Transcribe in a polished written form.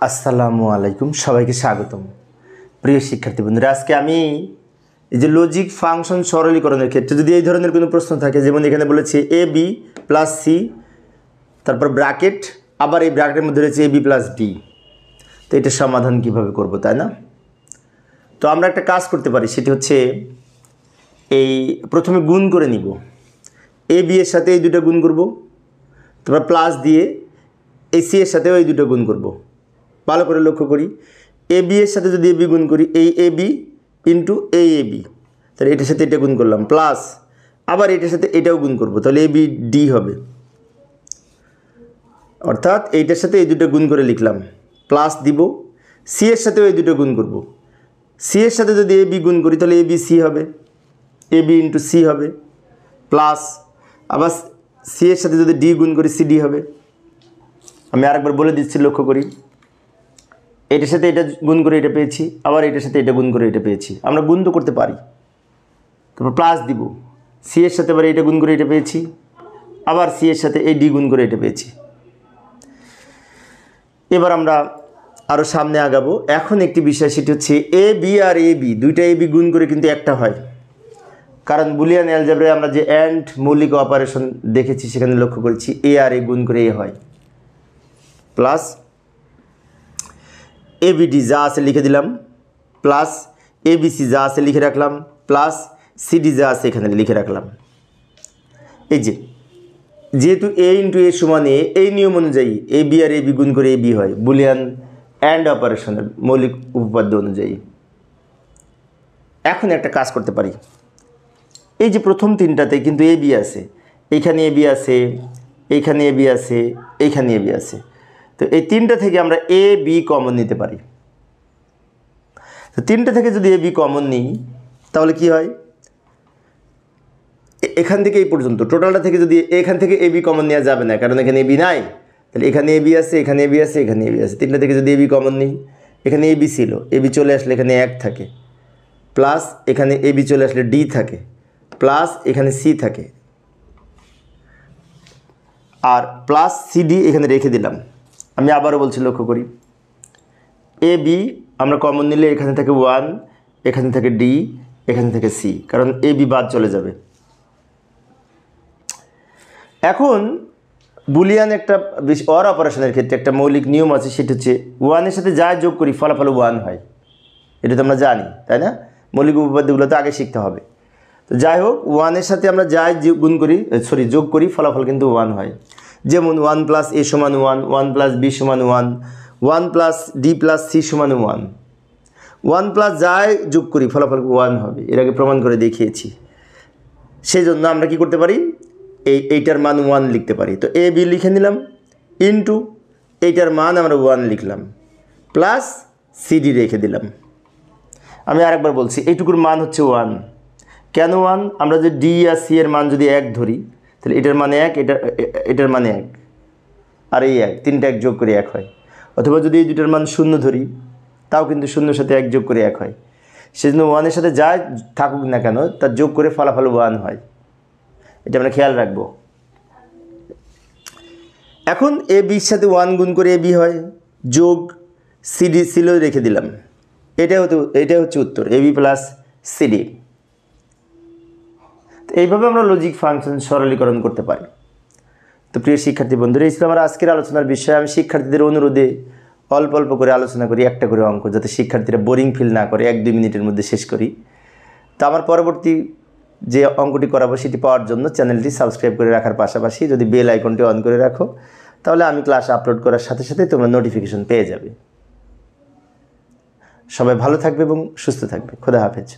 আসসালামু আলাইকুম, সবাইকে স্বাগতম। প্রিয় শিক্ষার্থী বন্ধুরা, আজকে আমি এই যে লজিক ফাংশন সরলীকরণের ক্ষেত্রে যদি এই ধরনের কোনো প্রশ্ন থাকে, যেমন এখানে বলেছে এ বি প্লাস সি, তারপর ব্র্যাকেট, আবার এই ব্র্যাকেটের মধ্যে রয়েছে এ বি প্লাস ডি, তো এটা সমাধান কিভাবে করব, তাই না? তো আমরা একটা কাজ করতে পারি, সেটি হচ্ছে এই প্রথমে গুণ করে নিব। এ বি এর সাথে এই দুটো গুণ করব, তারপর প্লাস দিয়ে এই সি এর সাথেও এই দুটো গুণ করব। ভালো করে লক্ষ্য করি, এ বি এর সাথে যদি এ বি গুণ করি, এই এ বি ইন্টু এই এ বি, তাহলে এটার সাথে এটা গুণ করলাম, প্লাস আবার এটার সাথে এটাও গুণ করব, তাহলে এ বি ডি হবে। অর্থাৎ এইটার সাথে এই দুটো গুণ করে লিখলাম, প্লাস দিব, সি এর সাথেও এই দুটো গুণ করব। সি এর সাথে যদি এ বি গুণ করি, তাহলে এ বি সি হবে, এ বি ইন্টু সি হবে, প্লাস আবার সি এর সাথে যদি ডি গুণ করি, সি ডি হবে। আমি আরেকবার বলে দিচ্ছি, লক্ষ্য করি, এটার সাথে এটা গুণ করে এটা পেয়েছি, আবার এটার সাথে এটা গুণ করে এটা পেয়েছি। আমরা গুণ তো করতে পারি, তারপর প্লাস দিব, সি এর সাথে আবার এটা গুণ করে এটা পেয়েছি, আবার সি এর সাথে এই ডি গুণ করে এটা পেয়েছি। এবার আমরা আরও সামনে আগাবো। এখন একটি বিষয়, সেটি হচ্ছে A B R A B, দুইটা এ বি গুণ করে কিন্তু একটা হয়, কারণ বুলিয়ান অ্যালজেব্রায় আমরা যে অ্যান্ড মৌলিক অপারেশন দেখেছি, সেখানে লক্ষ্য করেছি এ আর এ গুণ করে এ হয়। প্লাস এ বি ডি যা আছে লিখে দিলাম, প্লাস এ বি সি যা আছে লিখে রাখলাম, প্লাস সি ডি যা আছে এখানে লিখে রাখলাম। এই যে যেহেতু এ ইন্টু এ সমান এ, এই নিয়ম অনুযায়ী A B R A B গুণ করে এ বি হয়, বুলিয়ান অ্যান্ড অপারেশনের মৌলিক উপপাদ্য অনুযায়ী। এখন একটা কাজ করতে পারি, এই যে প্রথম তিনটাতে কিন্তু এ বি আছে, এইখানে এ বি আছে, এইখানে এ বি আছে, এইখানে এ বি আছে, তো এই তিনটা থেকে আমরা এ বি কমন নিতে পারি। তো তিনটা থেকে যদি এ বি কমন নিই, তাহলে কি হয়, এখান থেকে এই পর্যন্ত টোটালটা থেকে যদি এখান থেকে এ বি কমন নেওয়া যাবে না, কারণ এখানে এ বি নাই, তাহলে এখানে এ বি আছে, এখানে এ বি আছে, এখানে এ বি আছে, তিনটা থেকে যদি এ বি কমন নিই, এখানে এ বি ছিল, এ বি চলে আসলে এখানে 1 থাকে, প্লাস এখানে এ বি চলে আসলে ডি থাকে, প্লাস এখানে সি থাকে, আর প্লাস সি ডি এখানে রেখে দিলাম। আমি আবারও বলছি, লক্ষ্য করি, এ বি আমরা কমন নিলে এখানে থেকে 1, এখানে থেকে ডি, এখানে থেকে সি, কারণ এ বি বাদ চলে যাবে। এখন বুলিয়ান একটা অর অপারেশনের ক্ষেত্রে একটা মৌলিক নিয়ম আছে, সেটা হচ্ছে 1 এর সাথে যা যোগ করি ফলাফল 1 হয়, এটা তো আমরা জানি, তাই না? মৌলিক উপপাদ্যগুলো তো আগে শিখতে হবে। তো যাই হোক, 1 এর সাথে আমরা যাই গুণ করি, যোগ করি, ফলাফল কিন্তু 1 হয়। যেমন 1 প্লাস এ সমান 1, 1 প্লাস বি সমান 1, 1 প্লাস ডি প্লাস সি সমান 1, 1 প্লাস যাই যোগ করি ফলাফল 1 হবে, এর আগে প্রমাণ করে দেখিয়েছি। সেই জন্য আমরা কি করতে পারি, এইটার মান 1 লিখতে পারি। তো এ বি লিখে নিলাম, ইন্টু এইটার মান আমরা 1 লিখলাম, প্লাস সি ডি রেখে দিলাম। আমি আরেকবার বলছি, এইটুকুর মান হচ্ছে 1। কেন 1? আমরা যদি ডি আর সি এর মান যদি 1 ধরি, তাহলে এটার মানে 1, এটার মানে 1, আর এই 1, তিনটা 1 যোগ করে 1 হয়। অথবা যদি এই দুটার মান 0 ধরি, তাও কিন্তু 0 সাথে 1 যোগ করে 1 হয়। সেজন্য 1 এর সাথে যা থাকুক না কেন, তার যোগ করে ফলাফল 1 হয়, এটা আমরা খেয়াল রাখবো। এখন এ বির সাথে 1 গুণ করে এ বি হয়, যোগ সিডি ছিল রেখে দিলাম, এটাই হচ্ছে উত্তর, এ বি প্লাস সিডি। এইভাবে আমরা লজিক ফাংশন সরলীকরণ করতে পারি। তো প্রিয় শিক্ষার্থী বন্ধুরা, এই ছিল আমার আজকের আলোচনার বিষয়। আমি শিক্ষার্থীদের অনুরোধে অল্প অল্প করে আলোচনা করি, একটা করে অঙ্ক, যাতে শিক্ষার্থীরা বোরিং ফিল না করে, 1-2 মিনিটের মধ্যে শেষ করি। তো আমার পরবর্তী যে অঙ্কটি করাবো, সেটি পাওয়ার জন্য চ্যানেলটি সাবস্ক্রাইব করে রাখার পাশাপাশি যদি বেল আইকনটি অন করে রাখো, তাহলে আমি ক্লাস আপলোড করার সাথে সাথে তোমরা নোটিফিকেশন পেয়ে যাবে। সবাই ভালো থাকবে এবং সুস্থ থাকবে। খোদা হাফেজ।